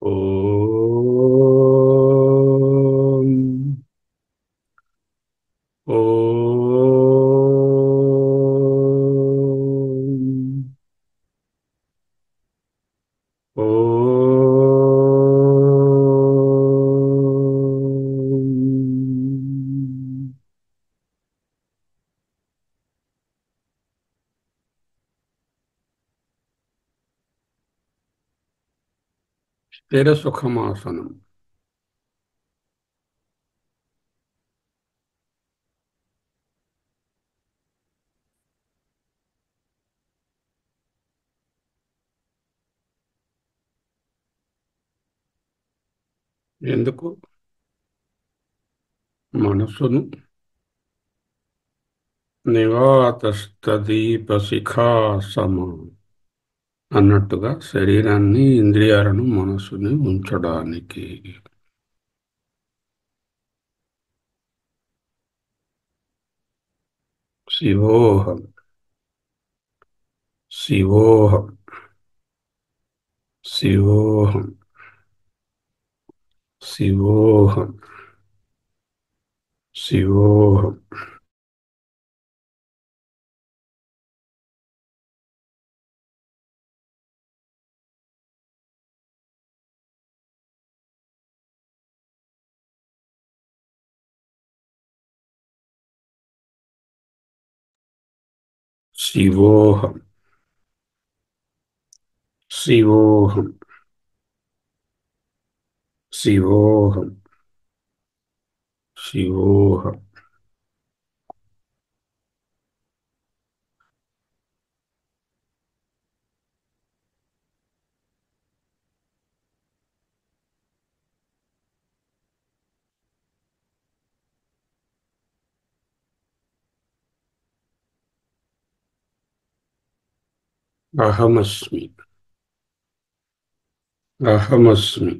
ఓం ఓం ఓం స్థిర సుఖమాసనం. ఎందుకు? మనసును నివాతస్తదీపశిఖాసమ అన్నట్టుగా శరీరాన్ని, ఇంద్రియాలను, మనసుని ఉంచడానికి. శివోహం శివోహం శివోహం శివోహం శివోహం శివోహం శివోహం శివోహం శివోహం అహమస్మి అహమస్మి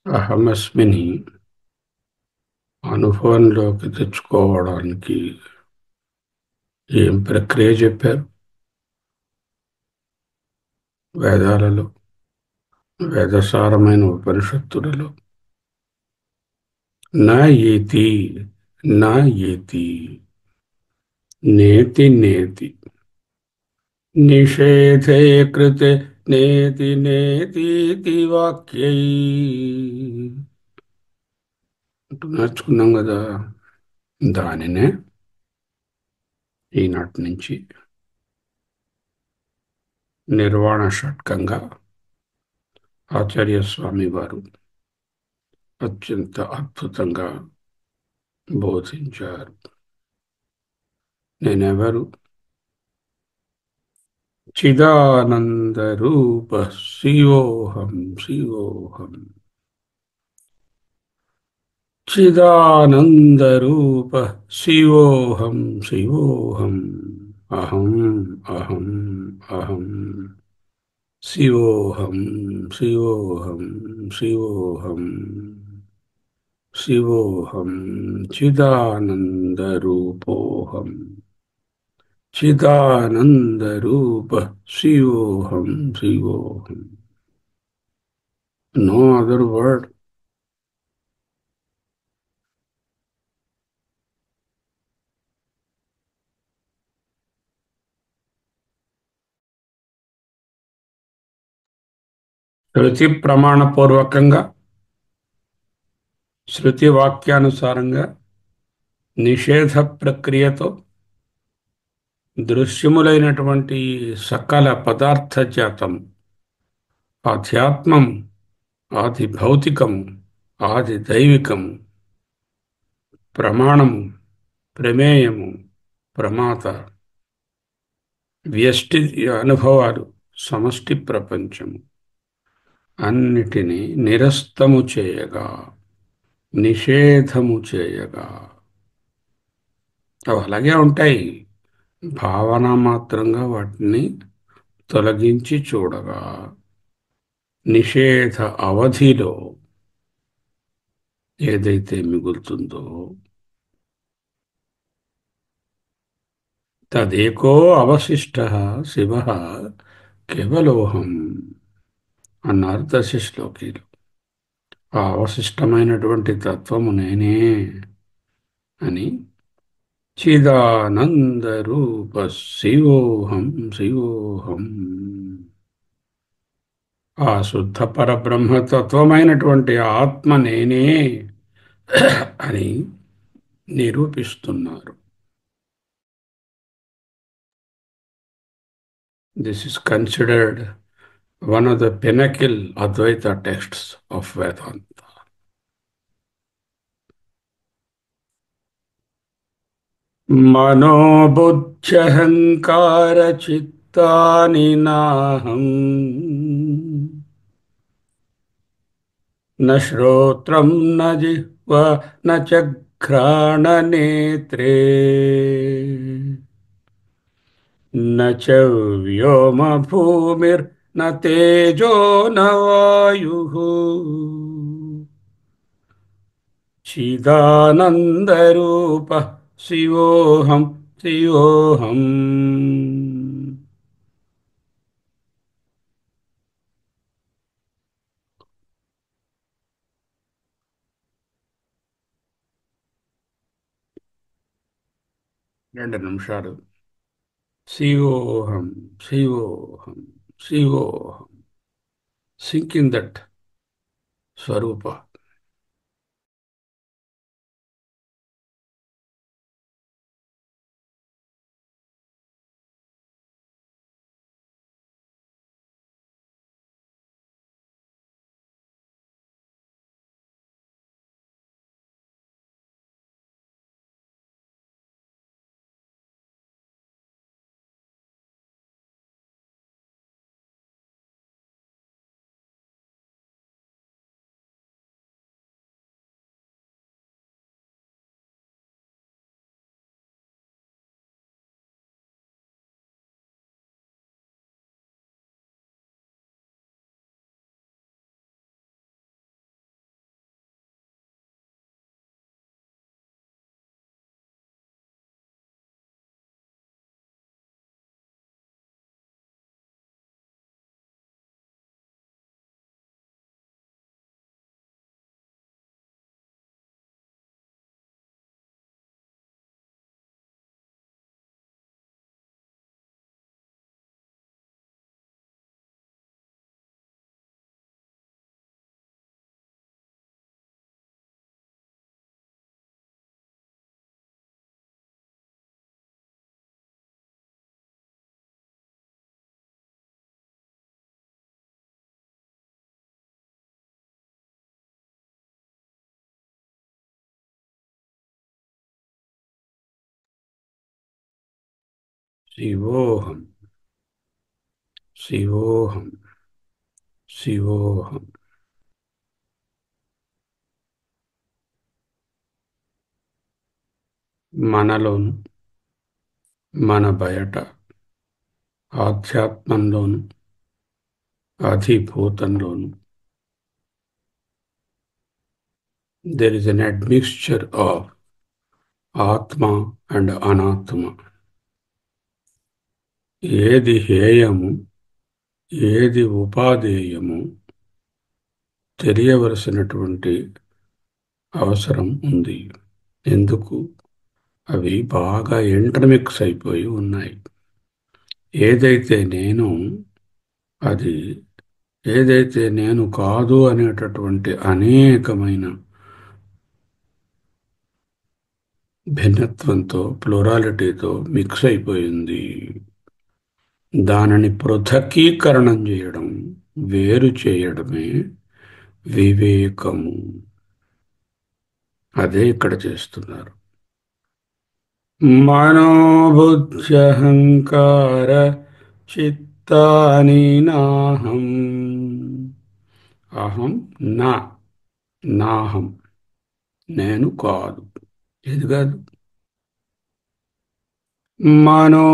అహమస్మిని అనుభవంలోకి తెచ్చుకోవడానికి ఏం ప్రక్రియ చెప్పారు వేదాలలో, వేదసారమైన ఉపనిషత్తులలో? నా ఏతి నా ఏతి నేతి నేతి నిషేధే కృతే నేతి నేతీతి వాక్యై అంటూ నేర్చుకున్నాం కదా. దానినే ఈనాటి నుంచి నిర్వాణ షట్కంగా ఆచార్య స్వామి వారు అత్యంత అద్భుతంగా బోధించారు. నేనెవరు? చిదానందరూప శివోహం శివోహం చిదానందరూప శివోహం శివోహం అహం అహం అహం శివోహం శివోహం శివోహం శివోహం చిదానందరూపోహం చిదానందరూప శివోహం శివోహం. No other word. శృతి ప్రమాణపూర్వకంగా, శృతి వాక్యానుసారంగా నిషేధ ప్రక్రియతో దృశ్యములైనటువంటి సకల పదార్థ జాతం, ఆధ్యాత్మం, ఆది భౌతికం, ఆది దైవికం, ప్రమాణము, ప్రమేయము, ప్రమాత, వ్యష్టి అనుభవాలు, సమష్టి ప్రపంచము అన్నిటినీ నిరస్తము చేయగా, నిషేధము చేయగా, అవి అలాగే ఉంటాయి. భావన మాత్రంగా వాటిని తొలగించి చూడగా, నిషేధ అవధిలో ఏదైతే మిగులుతుందో తదేకో అవశిష్ట శివ కేవలోహం అన్నారు దశశ్లోకీలు. ఆ అవశిష్టమైనటువంటి తత్వము నేనే అని చిదానందరూప శివోహం శివోహం ఆ శుద్ధ పరబ్రహ్మతత్వమైనటువంటి ఆత్మ నేనే అని నిరూపిస్తున్నారు. This is considered one of the pinnacle Advaita texts of Vedanta. మనోబుద్ధ్యహంకార చిత్తాని నాహం న శ్రోత్రం న జిహ్వ న చఘ్రాణనేత్రే న చ వ్యోమభూమిర్న తేజో న వాయుః చిదానందరూపః శివోహం శివోహం. రెండు నిమిషాలు. శివోహం శివోహం శివోహం. సింక్ ఇన్ దట్ స్వరూప. శివోహం శివోహం శివోహం. మనలోను, మన బయట, ఆధ్యాత్మంలోను, అధిభూతంలోను there is an admixture of ఆత్మ అండ్ అనాత్మ. ఏది హేయము, ఏది ఉపాదేయము తెలియవలసినటువంటి అవసరం ఉంది. ఎందుకు? అవి బాగా ఇంటర్మిక్స్ అయిపోయి ఉన్నాయి. ఏదైతే నేను, అది ఏదైతే నేను కాదు అనేటటువంటి అనేకమైన భిన్నత్వంతో, ప్లూరాలిటీతో మిక్స్ అయిపోయింది. దానిని పృథకీకరణం చేయడం, వేరు చేయడమే వివేకము. అదే ఇక్కడ చేస్తున్నారు. మనోబుద్ధ్యహంకార చిత్తాని నాహం. అహం నా, నాహం నేను కాదు. ఏది కాదు? మనో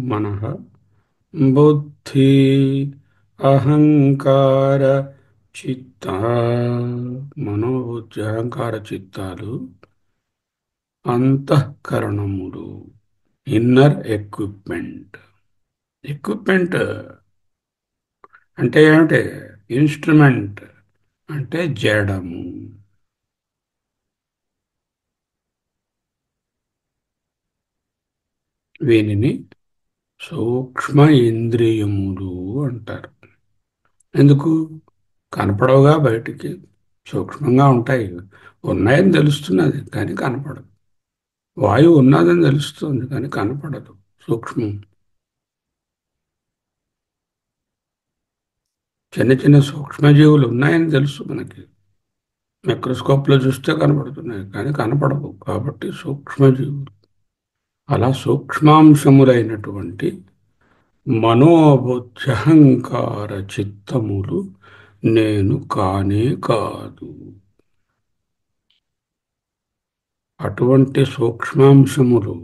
మనః, బుద్ధి, అహంకార చిత్త. మనోబుద్ధి అహంకార చిత్తాలు అంతఃకరణములు. Inner equipment. ఎక్విప్మెంట్ అంటే ఏమిటి? ఇన్స్ట్రుమెంట్ అంటే జడము. వీనిని సూక్ష్మ ఇంద్రియములు అంటారు. ఎందుకు? కనపడవుగా బయటికి, సూక్ష్మంగా ఉంటాయి. ఉన్నాయని తెలుస్తున్నది కానీ కనపడదు. వాయువు ఉన్నదని తెలుస్తుంది కానీ కనపడదు, సూక్ష్మం. చిన్న చిన్న సూక్ష్మజీవులు ఉన్నాయని తెలుసు మనకి, మైక్రోస్కోప్లో చూస్తే కనపడుతున్నాయి కానీ కనపడవు, కాబట్టి సూక్ష్మజీవులు. అలా సూక్ష్మాంశములైనటువంటి మనోబుద్ధ్యహంకార చిత్తములు నేను కానే కాదు. అటువంటి సూక్ష్మాంశములు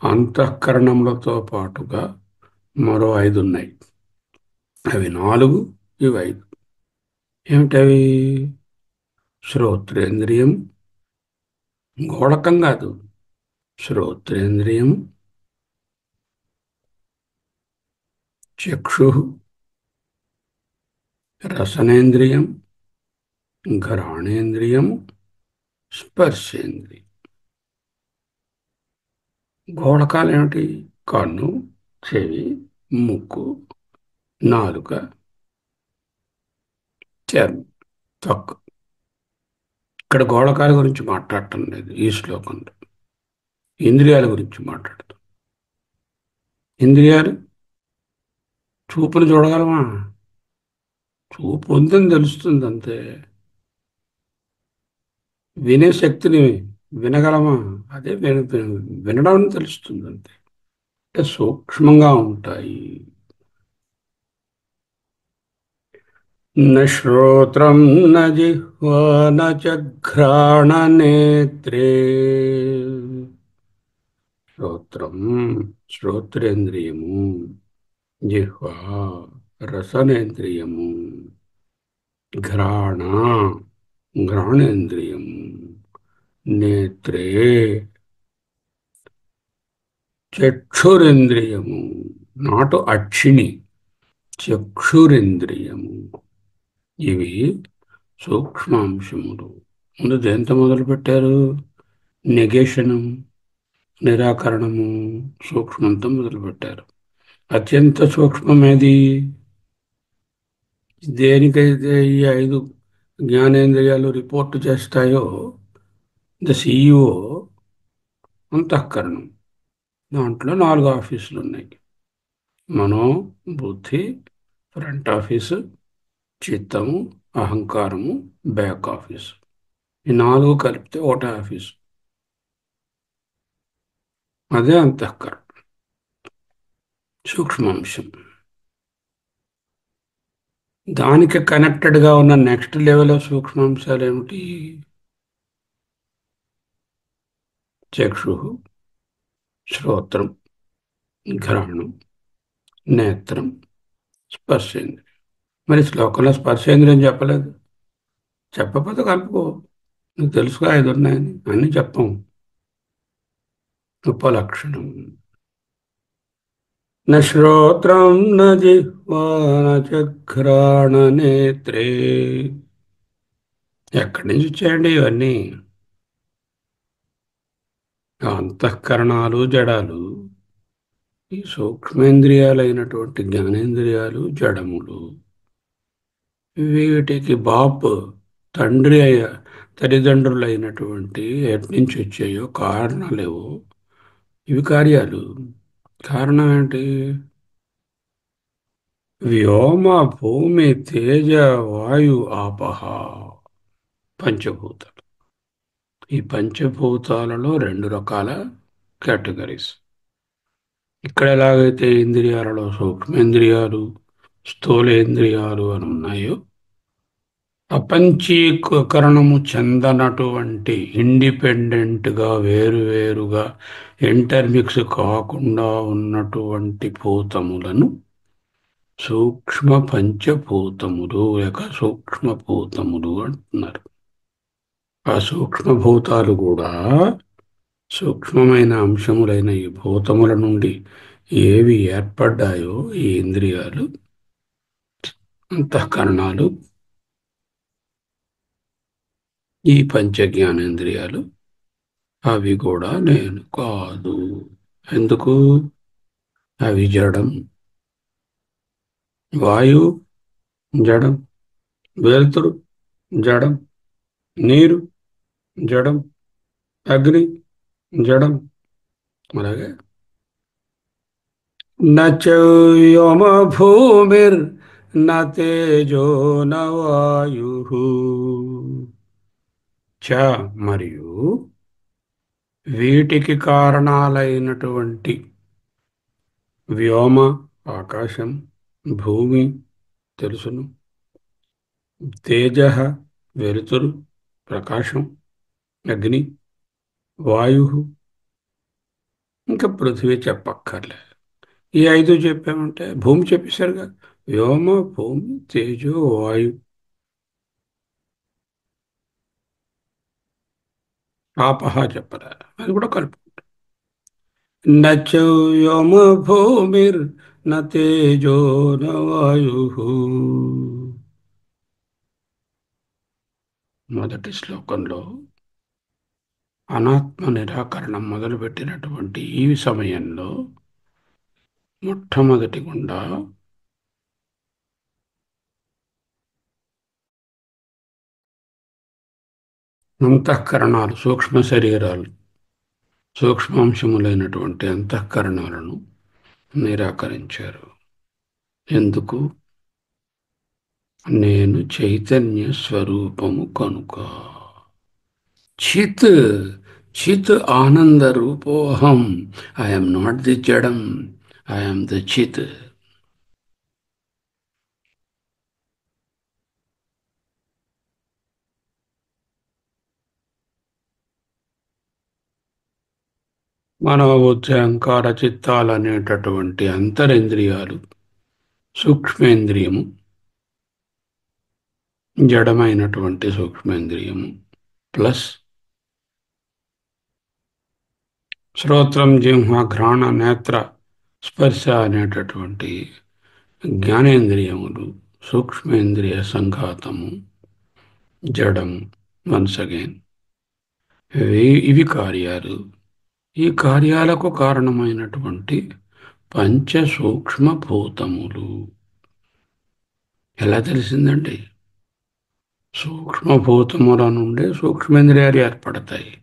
అంతఃకరణములతో పాటుగా మరో 5 ఉన్నాయి. అవి 4, ఇవి 5. ఏమిటవి? శ్రోత్రేంద్రియం, గోళకం కాదు, శ్రోత్రేంద్రియం, చక్షు, రసనేంద్రియం, ఘ్రాణేంద్రియం, స్పర్శేంద్రియం. గోళకాలు ఏమిటి? కన్ను, చెవి, ముక్కు, నాలుక, చర్మం, త్వక్. ఇక్కడ గోళకాల గురించి మాట్లాడటం లేదు ఈ శ్లోకంలో, ఇంద్రియాల గురించి మాట్లాడతాం. ఇంద్రియాలు చూపును చూడగలమా? చూపు ఉందని తెలుస్తుంది అంతే. వినే శక్తిని వినగలమా? అదే వినడం తెలుస్తుంది అంతే. అంటే సూక్ష్మంగా ఉంటాయి. న శ్రోత్రం న జిహ్వా న చ ఘ్రాణనేత్రే. శ్రోత్రం శ్రోత్రేంద్రియము, జిహ్వా రసనేంద్రియము, ఘ్రాణ ఘ్రాణేంద్రియము, నేత్రే చక్షురింద్రియము, నాటు అక్షిణి, చక్షురింద్రియము. ఇవి సూక్ష్మాంశములు. ముందు దేంతో మొదలుపెట్టారు? నెగేషను, నిరాకరణము, సూక్ష్మంతో మొదలుపెట్టారు. అత్యంత సూక్ష్మమేది? దేనికైతే ఈ 5 జ్ఞానేంద్రియాలు రిపోర్టు చేస్తాయో, ద సిఇఓ, అంతఃకరణం. దాంట్లో 4 ఆఫీసులు ఉన్నాయి: మనో, బుద్ధి, ఫ్రంట్ ఆఫీసు, చిత్తము, అహంకారము, బ్యాక్ ఆఫీసు. ఈ 4 కలిపితే ఒకటే ఆఫీసు, అదే అంతఃకరణం, సూక్ష్మాంశం. దానికి కనెక్టెడ్గా ఉన్న నెక్స్ట్ లెవెల్ ఆఫ్ సూక్ష్మాంశాలు ఏమిటి? చక్షు, శ్రోత్రం, ఘ్రాణం, నేత్రం, స్పర్శేంద్రియం. మరి శ్లోకంలో స్పర్శేంద్రియం చెప్పలేదు. చెప్పకపోతే కలుపుకో, నీకు తెలుసుగా 5 ఉన్నాయని. అన్నీ చెప్పం. ఉపలక్షణం. న శ్రోత్రం న జిహ్వా న చ ఘ్రాణనేత్రే. ఎక్కడి నుంచి వచ్చాయండి ఇవన్నీ? అంతఃకరణాలు జడాలు, ఈ సూక్ష్మేంద్రియాలైనటువంటి జ్ఞానేంద్రియాలు జడములు. వీటికి బాప్ తండ్రి తల్లిదండ్రులైనటువంటి ఎటు నుంచి వచ్చాయో కారణాలేవో, ఇవి కార్యాలు. కారణం ఏంటి? వ్యోమ భూమి తేజ వాయు ఆపహ, పంచభూతాలు. ఈ పంచభూతాలలో 2 రకాల కేటగిరీస్. ఇక్కడ ఎలాగైతే ఇంద్రియాలలో సూక్ష్మేంద్రియాలు, స్థూలేంద్రియాలు అని ఉన్నాయో, అపంచీకరణము చెందనటువంటి ఇండిపెండెంట్గా వేరువేరుగా ఇంటర్మిక్స్ కాకుండా ఉన్నటువంటి భూతములను సూక్ష్మ పంచభూతములు లేక సూక్ష్మభూతములు అంటున్నారు. ఆ సూక్ష్మభూతాలు కూడా సూక్ష్మమైన అంశములైన ఈ భూతముల నుండి ఏవి ఏర్పడ్డాయో ఈ ఇంద్రియాలు, అంతఃకరణాలు, ఈ పంచ జ్ఞానేంద్రియాలు, అవి కూడా నేను కాదు. ఎందుకు? అవి జడం. వాయువు జడం, వెలుతురు జడం, నీరు జడం, అగ్ని జడం. అలాగే నోమ భూమిర్ తేజో వాయు చ, మరియు వీటికి కారణాలైనటువంటి వ్యోమ ఆకాశం, భూమి తెలుసును, తేజ వెలుతురు ప్రకాశం, అగ్ని వాయు, ఇంకా పృథివీ చెప్పక్కర్లే. ఈ ఐదు చెప్పామంటే భూమి చెప్పేశారుగా. వ్యోమ భూమి తేజో వాయు. ఆపహ చెప్పరా, అది కూడా కలుపు. నోమ భూమిర్ తేజో వాయు. మొదటి శ్లోకంలో అనాత్మ నిరాకరణం మొదలుపెట్టినటువంటి ఈ సమయంలో మొట్టమొదటి గుండా అంతఃకరణాలు, సూక్ష్మ శరీరాలు, సూక్ష్మాంశములైనటువంటి అంతఃకరణాలను నిరాకరించారు. ఎందుకు? నేను చైతన్య స్వరూపము కనుక. చిత్, చిత్ ఆనంద రూపోహం. ఐఎమ్ నాట్ ది జడం, ఐఎమ్ ది చిత్. మనోబుద్ధి అహంకార చిత్తాలు అనేటటువంటి అంతరింద్రియాలు, సూక్ష్మేంద్రియము, జడమైనటువంటి సూక్ష్మేంద్రియము ప్లస్ శ్రోత్రం జిహ్వ ఘ్రాణ నేత్ర స్పర్శ అనేటటువంటి జ్ఞానేంద్రియములు, సూక్ష్మేంద్రియ సంఘాతము, జడము. వన్స్ అగైన్ ఇవి కార్యాలు. ఈ కార్యాలకు కారణమైనటువంటి పంచ సూక్ష్మభూతములు. ఎలా తెలిసిందండి? సూక్ష్మభూతముల నుండే సూక్ష్మేంద్రియాలు ఏర్పడతాయి,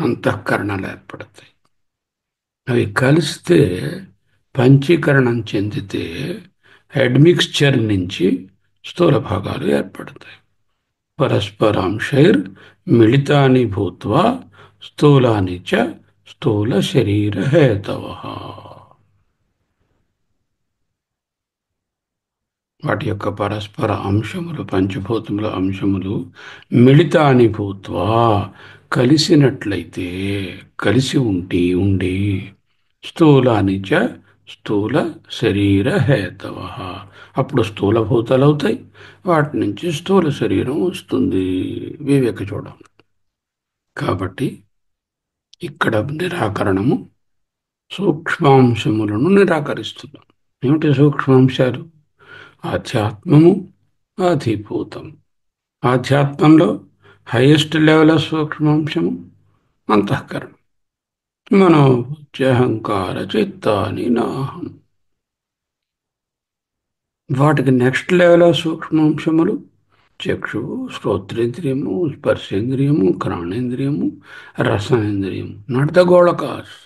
అంతఃకరణాలు ఏర్పడతాయి. అవి కలిస్తే పంచీకరణం చెందితే అడ్మిక్స్చర్ నుంచి స్థూల భాగాలు ఏర్పడతాయి. పరస్పరాంశైర్ మిళితాని భూత్వా స్థూలాని చ స్థూల శరీర హేతవః. వాటి యొక్క పరస్పర అంశములు, పంచభూతముల అంశములు మిళితాని భూత్వా కలిసినట్లయితే, కలిసి ఉండి స్థూలాని చ స్థూల శరీర హేతవః. అప్పుడు స్థూలభూతాలు అవుతాయి, వాటి నుంచి స్థూల శరీరం వస్తుంది. వివేక చూడం. కాబట్టి ఇక్కడ నిరాకరణము సూక్ష్మాంశములను నిరాకరిస్తున్నాం. ఏమిటి సూక్ష్మాంశాలు? ఆధ్యాత్మము, అధిభూతం. ఆధ్యాత్మంలో హైయెస్ట్ లెవెల్ ఆఫ్ సూక్ష్మాంశము అంతఃకరణం. మనోబుద్ధ్యహంకార చిత్తాని నాహం. వాటికి నెక్స్ట్ లెవెల్ ఆఫ్ సూక్ష్మాంశములు చక్షువు, శ్రోత్రేంద్రియము, స్పర్శేంద్రియము, ఘ్రాణేంద్రియము, రసనేంద్రియము. నాట్ ద గోళకాస్,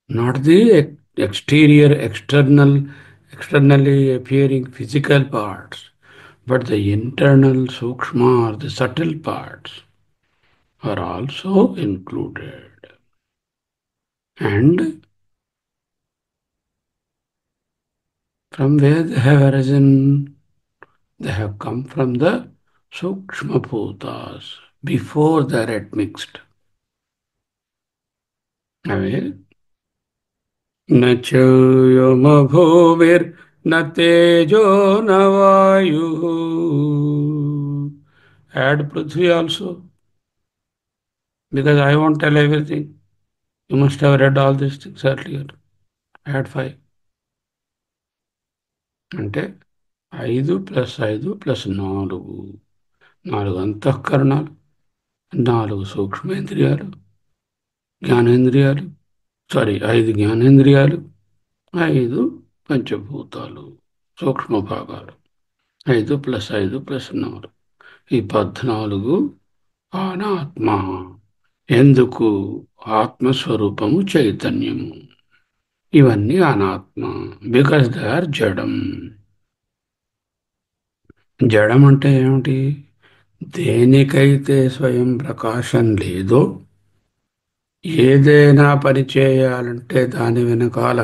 not the externally appearing physical parts, but the internal sukshma or the subtle parts are also included. And from where they have arisen? They have come from the sukshma bhutas before they are admixed. అవి నోమ భూమిర్ తేజో వాయు. Add Prithvi also, because I won't tell everything. You must have read all these things earlier. Add 5. అంటే 5 + 5 + 4. 4 అంతఃకరణాలు, 4 సూక్ష్మేంద్రియాలు, జ్ఞానేంద్రియాలు, sorry 5 జ్ఞానేంద్రియాలు, 5 పంచభూతాలు, సూక్ష్మ భాగాలు. 5 + 5 + 4. ఈ 14 అనాత్మ. ఎందుకు? ఆత్మస్వరూపము చైతన్యము. ఇవన్నీ అనాత్మ. బికాస్ దే ఆర్ జడం. జడం అంటే ఏమిటి? దేనికైతే స్వయం ప్రకాశం లేదో, ఏదైనా పని చేయాలంటే దాని వెనకాల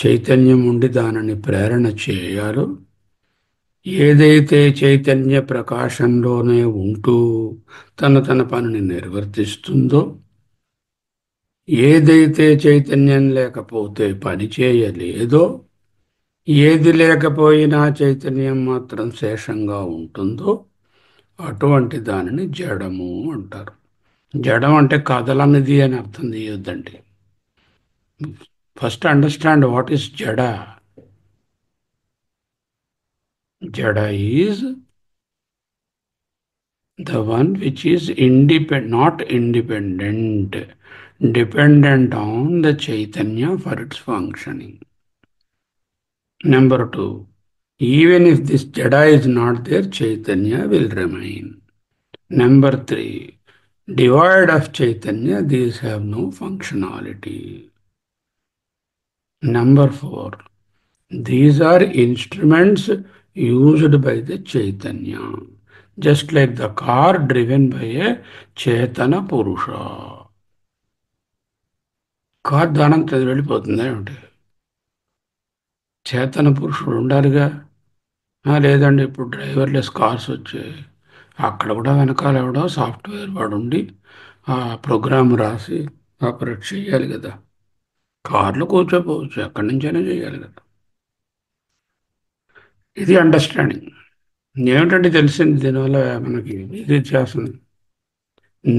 చైతన్యం ఉండి దానిని ప్రేరణ చేయాలో, ఏదైతే చైతన్య ప్రకాశంలోనే ఉంటూ తన పనిని నిర్వర్తిస్తుందో, ఏదైతే చైతన్యం లేకపోతే పని చేయలేదో, ఏది లేకపోయినా చైతన్యం మాత్రం శేషంగా ఉంటుందో, అటువంటి దానిని జడము అంటారు. జడం అంటే కదలనిది అని అర్థం తీయొద్దండి. ఫస్ట్ అండర్స్టాండ్ వాట్ ఈస్ జడ. జడ is the one which is not independent, dependent on the Chaitanya for its functioning. Number 2, even if this Jada is not there, Chaitanya will remain. Number 3, devoid of Chaitanya, these have no functionality. Number 4, these are instruments used by the Chaitanya, just like the car driven by a Chaitana Purusha. Car దానంతో వెళ్ళిపోతుందా ఏమిటి? చేతన పురుషుడు ఉండాలిగా. లేదండి, ఇప్పుడు driverless cars వచ్చాయి. అక్కడ కూడా వెనకాల ఎవడో సాఫ్ట్వేర్ వాడు ఉండి ఆ ప్రోగ్రామ్ రాసి ఆపరేట్ చేయాలి కదా. కార్లో కూర్చోపోవచ్చు, ఎక్కడి నుంచైనా చేయాలి కదా. ఇది అండర్స్టాండింగ్. ఏమిటంటే తెలిసింది దీనివల్ల మనకి ఇది చేస్తుంది.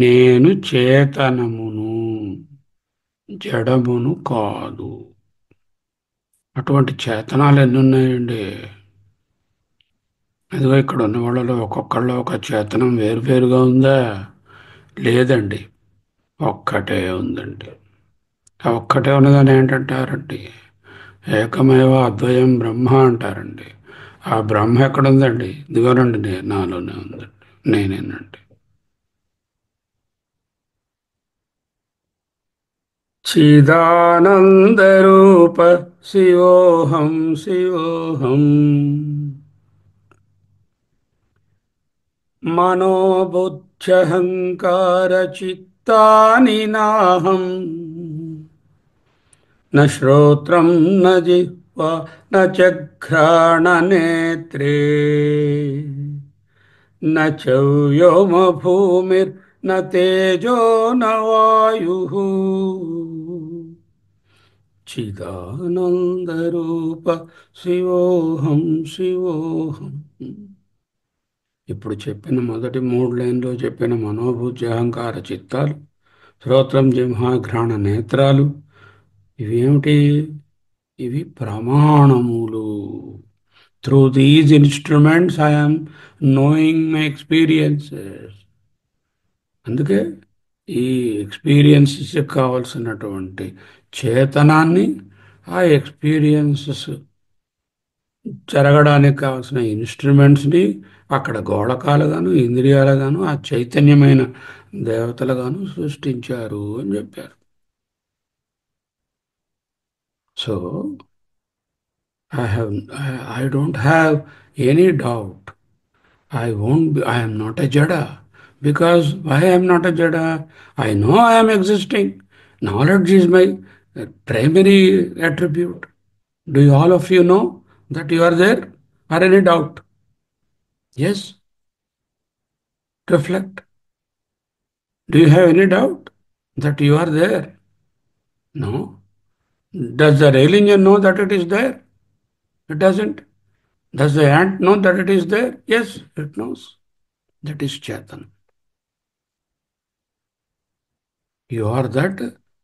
నేను చేతనమును, జడమును కాదు. అటువంటి చేతనాలు ఎన్ని ఉన్నాయండి? అదిగో ఇక్కడ ఉన్న వాళ్ళలో ఒక్కొక్కళ్ళు ఒక చేతనం వేరువేరుగా ఉందా? లేదండి, ఒక్కటే ఉందండి. ఆ ఒక్కటే ఉన్నదని ఏంటంటారండి? ఏకమేవ అద్వయం బ్రహ్మ అంటారండి. ఆ బ్రహ్మ ఎక్కడుందండి? ఇదిగోనండి, నాలోనే ఉందండి, నేనేనండి. చిదానందరూప శివోహం శివోహం మనోబుద్ధ్యహంకారచిత్తాని నాహం న శ్రోత్రం న జిహ్వా న చఘ్రాణనేత్రే న చవ్యోమ భూమిర్న తేజో న వాయుః చిదానందరూప శివోహం శివోహం. ఇప్పుడు చెప్పిన మొదటి 3 లైన్లో చెప్పిన మనోబుద్ధి అహంకార చిత్తాలు, శ్రోత్రం జిహ్వ ఘ్రాణ నేత్రాలు, ఇవేమిటి? ఇవి ప్రమాణములు. Through these instruments I'm knowing my experiences. అందుకే ఈ ఎక్స్పీరియన్సెస్ కావలసినటువంటి చేతనాన్ని, ఆ ఎక్స్పీరియన్సెస్ జరగడానికి కావాల్సిన ఇన్స్ట్రుమెంట్స్ని అక్కడ గోళకాలుగాను ఇంద్రియాలుగాను ఆ చైతన్యమైన దేవతలుగాను సృష్టించారు అని చెప్పారు. So I don't have any doubt. I am not a Jada. Because why I am not a Jada? I know I am existing. Knowledge is my primary attribute. Do all of you know that you are there? Or any doubt? Yes? Reflect. Do you have any doubt that you are there? No. Does the alien know that it is there? It doesn't. Does the ant know that it is there? Yes, it knows. That is Chaitanya. You are that